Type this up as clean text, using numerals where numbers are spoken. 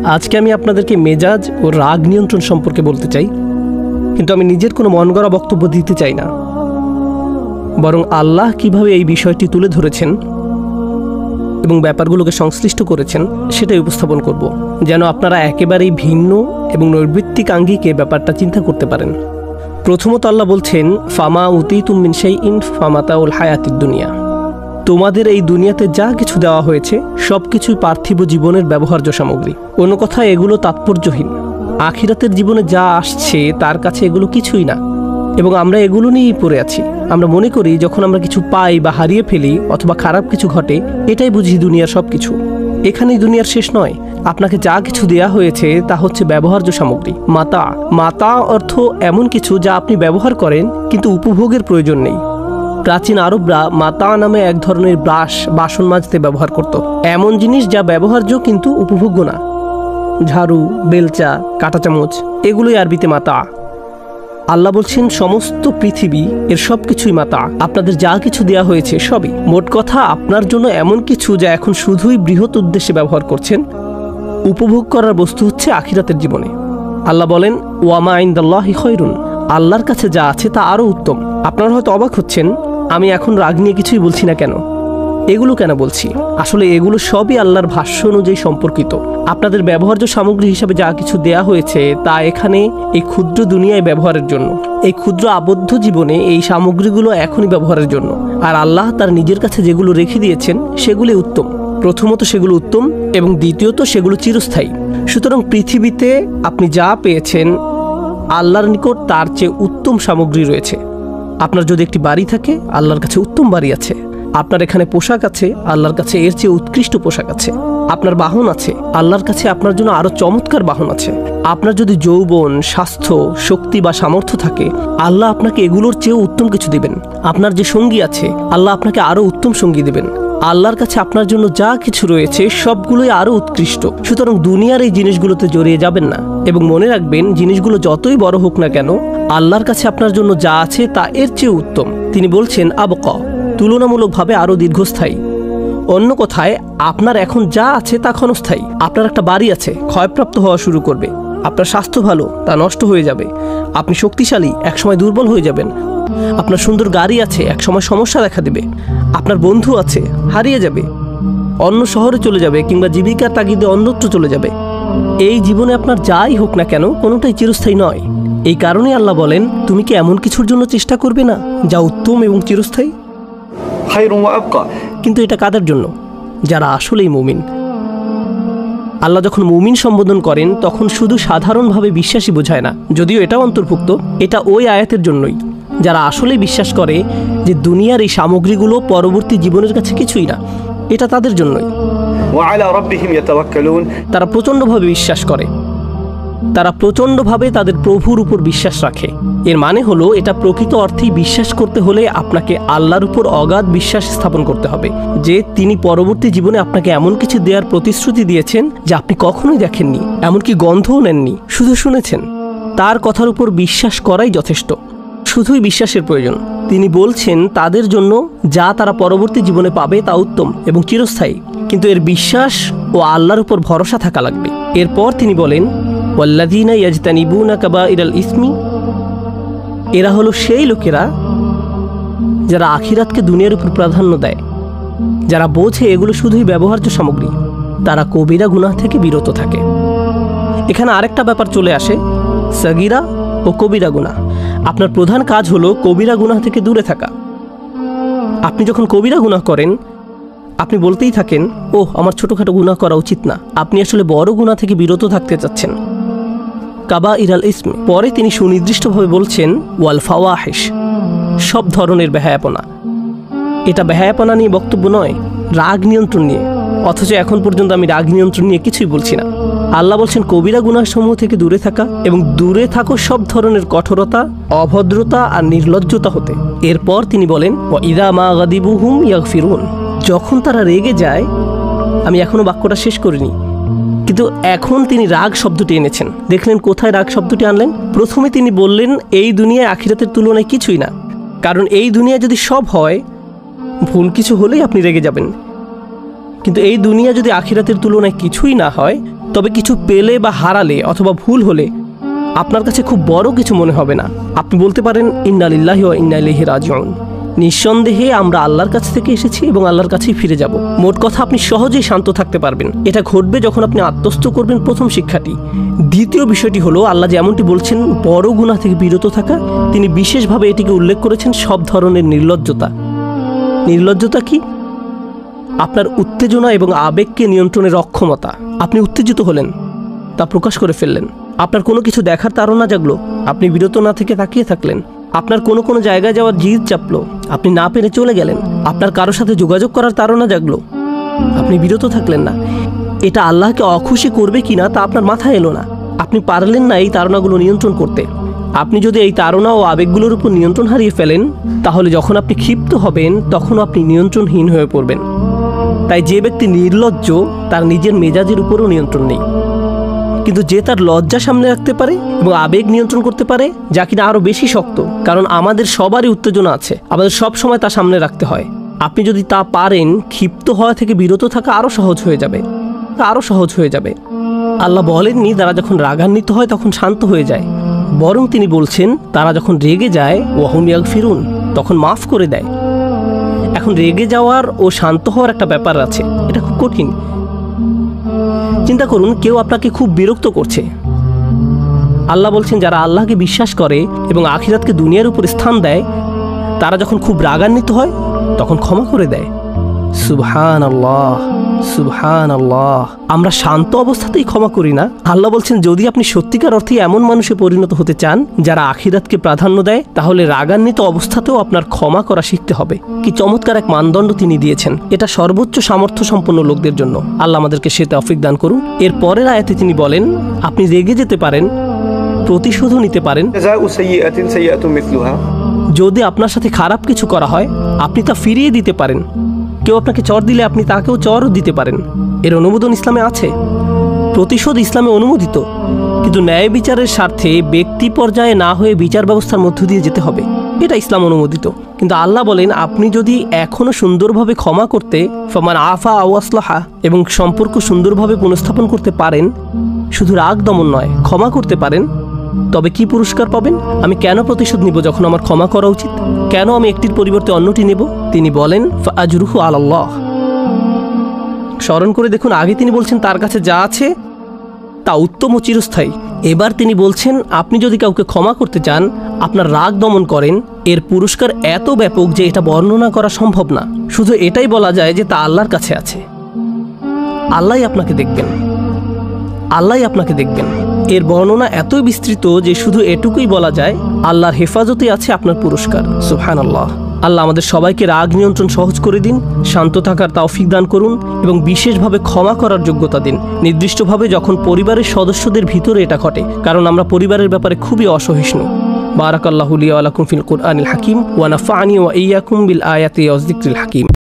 আজকে আমি আপনাদেরকে মেজাজ ও রাগ নিয়ন্ত্রণ সম্পর্কে বলতে চাই, কিন্তু আমি নিজের কোনো মন গড়া বক্তব্য দিতে চাই না, বরং আল্লাহ কিভাবে এই বিষয়টি তুলে ধরেছেন এবং ব্যাপারগুলোকে সংশ্লিষ্ট করেছেন সেটাই উপস্থাপন করব, যেন আপনারা একেবারেই ভিন্ন এবং নৈর্বৃত্তিক আঙ্গিকে ব্যাপারটা চিন্তা করতে পারেন। প্রথমত আল্লাহ বলছেন, ফামা উতিতুম মিন শাইইন ফামাতাউল হায়াতিদ দুনিয়া। তোমাদের এই দুনিয়াতে যা কিছু দেওয়া হয়েছে সব কিছুই পার্থিব জীবনের ব্যবহার্য সামগ্রী। অন্য কথায় এগুলো তাৎপর্যহীন। আখিরাতের জীবনে যা আসছে তার কাছে এগুলো কিছুই না, এবং আমরা এগুলো নিয়েই পড়ে আছি। আমরা মনে করি যখন আমরা কিছু পাই বা হারিয়ে ফেলি অথবা খারাপ কিছু ঘটে, এটাই বুঝি দুনিয়ার সব কিছু। এখানেই দুনিয়ার শেষ নয়। আপনাকে যা কিছু দেয়া হয়েছে তা হচ্ছে ব্যবহার্য সামগ্রী, মাতা। মাতা অর্থ এমন কিছু যা আপনি ব্যবহার করেন কিন্তু উপভোগের প্রয়োজন নেই। প্রাচীন আরবরা মাতা নামে এক ধরনের ব্রাশ বাসন মাজতে ব্যবহার করত, এমন জিনিস যা ব্যবহার্য কিন্তু উপভোগ্য না। ঝাড়ু, বেলচা, কাঁটা চামচ, এগুলোই আরবিতে মাতা। আল্লাহ বলছেন সমস্ত পৃথিবী এর সব কিছুই মাতা। আপনাদের যা কিছু দেয়া হয়েছে সবই, মোট কথা আপনার জন্য এমন কিছু যা এখন শুধুই বৃহৎ উদ্দেশ্যে ব্যবহার করছেন। উপভোগ করার বস্তু হচ্ছে আখিরাতের জীবনে। আল্লাহ বলেন, ওয়ামা ইনদাল্লাহি খায়রুন। আল্লাহর কাছে যা আছে তা আরও উত্তম। আপনারা হয়তো অবাক হচ্ছেন আমি এখন রাগ নিয়ে কিছুই বলছি না কেন, এগুলো কেন বলছি। আসলে এগুলো সবই আল্লাহর ভাষ্য অনুযায়ী সম্পর্কিত। আপনাদের ব্যবহার্য সামগ্রী হিসাবে যা কিছু দেয়া হয়েছে তা এখানে এই ক্ষুদ্র দুনিয়ায় ব্যবহারের জন্য। এই ক্ষুদ্র আবদ্ধ জীবনে এই সামগ্রীগুলো এখনই ব্যবহারের জন্য। আর আল্লাহ তার নিজের কাছে যেগুলো রেখে দিয়েছেন সেগুলি উত্তম। প্রথমত সেগুলো উত্তম, এবং দ্বিতীয়ত সেগুলো চিরস্থায়ী। সুতরাং পৃথিবীতে আপনি যা পেয়েছেন আল্লাহর নিকট তার চেয়ে উত্তম সামগ্রী রয়েছে। আপনার যদি একটি বাড়ি থাকে, আল্লাহর কাছে উত্তম বাড়ি আছে। আপনার এখানে পোশাক আছে, আল্লাহর কাছে এর চেয়ে উৎকৃষ্ট পোশাক আছে। আপনার বাহন আছে, আল্লাহর কাছে আপনার জন্য আরো চমৎকার বাহন আছে। আপনার যদি যৌবন, স্বাস্থ্য, শক্তি বা সামর্থ্য থাকে, আল্লাহ আপনাকে এগুলোর চেয়েও উত্তম কিছু দিবেন। আপনার যে সঙ্গী আছে, আল্লাহ আপনাকে আরো উত্তম সঙ্গী দিবেন। আল্লাহর কাছে আপনার জন্য যা কিছু রয়েছে সবগুলোই আরো উৎকৃষ্ট। সুতরাং দুনিয়ার এই জিনিসগুলোতে জড়িয়ে যাবেন না, এবং মনে রাখবেন জিনিসগুলো যতই বড় হোক না কেন, আল্লাহর কাছে আপনার জন্য যা আছে তা এর চেয়ে উত্তম। তিনি বলছেন আবকা, তুলনামূলকভাবে আরো দীর্ঘস্থায়ী। অন্য কথায় আপনার এখন যা আছে তা ক্ষণস্থায়ী। আপনার একটা বাড়ি আছে, ক্ষয়প্রাপ্ত হওয়া শুরু করবে। আপনার স্বাস্থ্য ভালো, তা নষ্ট হয়ে যাবে। আপনি শক্তিশালী, একসময় দুর্বল হয়ে যাবেন। আপনার সুন্দর গাড়ি আছে, একসময় সমস্যা দেখা দেবে। আপনার বন্ধু আছে, হারিয়ে যাবে, অন্য শহরে চলে যাবে, কিংবা জীবিকার তাগিদে অন্যত্র চলে যাবে। এই জীবনে আপনার যাই হোক না কেন, কোনোটাই চিরস্থায়ী নয়। এই কারণে আল্লাহ বলেন, তুমি কি এমন কিছুর জন্য চেষ্টা করবে না যা উত্তম এবং চিরস্থায়ী? কিন্তু এটা কাদের জন্য? যারা আসলেই মুমিন। আল্লাহ যখন মুমিন সম্বোধন করেন তখন শুধু সাধারণভাবে বিশ্বাসী বোঝায় না, যদিও এটাও অন্তর্ভুক্ত। এটা ওই আয়াতের জন্যই যারা আসলেই বিশ্বাস করে যে দুনিয়ার এই সামগ্রীগুলো পরবর্তী জীবনের কাছে কিছুই না। এটা তাদের জন্যই। তারা প্রচণ্ডভাবে বিশ্বাস করে, তারা প্রচণ্ডভাবে তাদের প্রভুর উপর বিশ্বাস রাখে। এর মানে হলো, এটা প্রকৃত অর্থেই বিশ্বাস করতে হলে আপনাকে আল্লাহর উপর অগাধ বিশ্বাস স্থাপন করতে হবে যে তিনি পরবর্তী জীবনে আপনাকে এমন কিছু দেওয়ার প্রতিশ্রুতি দিয়েছেন যা আপনি কখনোই দেখেননি, এমনকি গন্ধও নেননি, শুধু শুনেছেন। তার কথার উপর বিশ্বাস করাই যথেষ্ট, শুধুই বিশ্বাসের প্রয়োজন। তিনি বলছেন তাদের জন্য যা তারা পরবর্তী জীবনে পাবে তা উত্তম এবং চিরস্থায়ী, কিন্তু এর বিশ্বাস ও আল্লাহর উপর ভরসা থাকা লাগবে। এরপর তিনি বলেন, ওয়াল্লাযীনা ইয়াজতানিবুনা কাবাইরাল ইসমি। এরা হলো সেই লোকেরা যারা আখিরাতকে দুনিয়ার উপর প্রাধান্য দেয়, যারা বোঝে এগুলো শুধুই ব্যবহার্য সামগ্রী। তারা কবিরা গুনাহ থেকে বিরত থাকে। এখানে আরেকটা ব্যাপার চলে আসে, সাগীরা ও কবিরা গুনাহ। আপনার প্রধান কাজ হলো কবিরা গুনাহ থেকে দূরে থাকা। আপনি যখন কবিরা গুনাহ করেন, আপনি বলতেই থাকেন, ওহ আমার ছোটোখাটো গুনাহ করা উচিত না। আপনি আসলে বড় গুনাহ থেকে বিরত থাকতে চাচ্ছেন। কাবাইরাল ইসম। পরে তিনি সুনির্দিষ্টভাবে বলছেন, ওয়াল ফাওয়াহিশ, সব ধরনের বেহায়াপনা। এটা বেহায়াপনা নিয়ে বক্তব্য নয়, রাগ নিয়ন্ত্রণ নিয়ে। অথচ এখন পর্যন্ত আমি রাগ নিয়ন্ত্রণ নিয়ে কিছুই বলছি না। আল্লাহ বলছেন কবিরা গুনাহসমূহ থেকে দূরে থাকা, এবং দূরে থাকো সব ধরনের কঠোরতা, অভদ্রতা আর নির্লজ্জতা হতে। এরপর তিনি বলেন, ওয়াইদা মা গাদিবুহুম ইয়াগফিরুন। যখন তারা রেগে যায়, আমি এখনো বাক্যটা শেষ করিনি, কিন্তু এখন তিনি রাগ শব্দটি এনেছেন। দেখলেন কোথায় রাগ শব্দটি আনলেন? প্রথমে তিনি বললেন এই দুনিয়ায় আখিরাতের তুলনায় কিছুই না, কারণ এই দুনিয়া যদি সব হয়, ভুল কিছু হলেই আপনি রেগে যাবেন। কিন্তু এই দুনিয়া যদি আখিরাতের তুলনায় কিছুই না হয়, তবে কিছু পেলে বা হারালে অথবা ভুল হলে আপনার কাছে খুব বড় কিছু মনে হবে না। আপনি বলতে পারেন ইন্না লিল্লাহি ওয়া ইন্না ইলাইহি রাজিউন, নিঃসন্দেহে আমরা আল্লাহর কাছ থেকে এসেছি এবং আল্লাহর কাছেই ফিরে যাব। মোট কথা আপনি সহজেই শান্ত থাকতে পারবেন। এটা ঘটবে যখন আপনি আত্মস্থ করবেন প্রথম শিক্ষাটি। দ্বিতীয় বিষয়টি হলো, আল্লাহ যেমনটি বলছেন বড় গুনাহ থেকে বিরত থাকা, তিনি বিশেষভাবে এটিকে উল্লেখ করেছেন সব ধরনের নির্লজ্জতা। নির্লজ্জতা কি? আপনার উত্তেজনা এবং আবেগকে নিয়ন্ত্রণের অক্ষমতা। আপনি উত্তেজিত হলেন, তা প্রকাশ করে ফেললেন। আপনার কোনো কিছু দেখার তাড়না জাগলো, আপনি বিরত না থেকে তাকিয়ে থাকলেন। আপনার কোনো জায়গায় যাওয়ার জিদ চাপলো, আপনি না পেরে চলে গেলেন। আপনার কারোর সাথে যোগাযোগ করার তাড়না জাগলো, আপনি বিরত থাকলেন না। এটা আল্লাহকে অখুশি করবে কিনা তা আপনার মাথায় এলো না। আপনি পারলেন না এই তাড়নাগুলো নিয়ন্ত্রণ করতে। আপনি যদি এই তাড়না ও আবেগগুলোর উপর নিয়ন্ত্রণ হারিয়ে ফেলেন, তাহলে যখন আপনি ক্ষিপ্ত হবেন তখন আপনি নিয়ন্ত্রণহীন হয়ে পড়বেন। তাই যে ব্যক্তি নির্লজ্জ তার নিজের মেজাজের উপরও নিয়ন্ত্রণ নেই, কিন্তু যে তার লজ্জা সামনে রাখতে পারে এবং আবেগ নিয়ন্ত্রণ করতে পারে, যা কিনা আরও বেশি শক্ত, কারণ আমাদের সবারই উত্তেজনা আছে, আমাদের সব সময় তা সামনে রাখতে হয়। আপনি যদি তা পারেন, ক্ষিপ্ত হওয়া থেকে বিরত থাকা আরও সহজ হয়ে যাবে। আল্লাহ বলেননি তারা যখন রাগান্বিত হয় তখন শান্ত হয়ে যায়, বরং তিনি বলছেন তারা যখন রেগে যায় ওয়াহুম ইয়াগফিরুন, তখন মাফ করে দেয়। এখন রেগে যাওয়ার ও শান্ত হওয়ার একটা ব্যাপার আছে, এটা খুব কঠিন। চিন্তা করুন, কেউ আপনাকে খুব বিরক্ত করছে। আল্লাহ বলছেন যারা আল্লাহকে বিশ্বাস করে এবং আখিরাতকে দুনিয়ার উপর স্থান দেয়, তারা যখন খুব রাগান্বিত হয় তখন ক্ষমা করে দেয়। সুবহানাল্লাহ, সুবহানাল্লাহ। আমরা শান্ত অবস্থাতেই ক্ষমা করি না। আল্লাহ বলছেন যদি আপনি সত্যিকার অর্থে এমন মানুষে পরিণত হতে চান যারা আখিরাতকে প্রাধান্য দেয়, তাহলে রাগান্বিত অবস্থাতেও আপনার ক্ষমা করা শিখতে হবে। কি চমৎকার এক মানদণ্ড তিনি দিয়েছেন! এটা সর্বোচ্চ সামর্থ্য সম্পন্ন লোকদের জন্য। আল্লাহ আমাদেরকে সে তৌফিক দান করুন। এর পরের আয়াতে তিনি বলেন আপনি রেগে যেতে পারেন, প্রতিশোধও নিতে পারেন। যদি আপনার সাথে খারাপ কিছু করা হয়, আপনি তা ফিরিয়ে দিতে পারেন। কেউ আপনাকে চর দিলে আপনি তাকেও চরও দিতে পারেন। এর অনুমোদন ইসলামে আছে। প্রতিশোধ ইসলামে অনুমোদিত, কিন্তু ন্যায় বিচারের স্বার্থে ব্যক্তি পর্যায়ে না হয়ে বিচার ব্যবস্থার মধ্য দিয়ে যেতে হবে, এটা ইসলাম অনুমোদিত। কিন্তু আল্লাহ বলেন আপনি যদি এখনও সুন্দরভাবে ক্ষমা করতে, ফামান আফা আও আসলাহা, এবং সম্পর্ক সুন্দরভাবে পুনঃস্থাপন করতে পারেন, শুধু রাগ দমন নয়, ক্ষমা করতে পারেন, তবে কি পুরস্কার পাবেন? আমি কেন প্রতিশোধ নিব যখন আমার ক্ষমা করা উচিত? কেন আমি একটির পরিবর্তে অন্যটি নেব? তিনি বলেন ফাআজরুহু আলাল্লাহ। স্মরণ করে দেখুন, আগে তিনি বলছেন তার কাছে যা আছে তা উত্তম ও চিরস্থায়ী। এবার তিনি বলছেন আপনি যদি কাউকে ক্ষমা করতে চান, আপনার রাগ দমন করেন, এর পুরস্কার এত ব্যাপক যে এটা বর্ণনা করা সম্ভব না। শুধু এটাই বলা যায় যে তা আল্লাহর কাছে আছে। আল্লাহই আপনাকে দেখবেন, আল্লাহই আপনাকে দেখবেন। এর বর্ণনা এতই বিস্তৃত যে শুধু এটুকুই বলা যায় আল্লাহর হেফাজতে আছে আপনার পুরস্কার। সুবহানাল্লাহ। আল্লাহ আমাদের সবাইকে রাগ নিয়ন্ত্রণ সহজ করে দিন, শান্ত থাকার তৌফিক দান করুন এবং বিশেষভাবে ক্ষমা করার যোগ্যতা দিন, নির্দিষ্টভাবে যখন পরিবারের সদস্যদের ভিতরে এটা ঘটে, কারণ আমরা পরিবারের ব্যাপারে খুবই অসহিষ্ণু। বারাকাল্লাহু লি ওয়া লাকুম ফিল কুরআনিল হাকিম ওয়া নাফা'নি ওয়া ইয়্যাকুম বিল আয়াতি ওয়াজ যিকরিল হাকিম।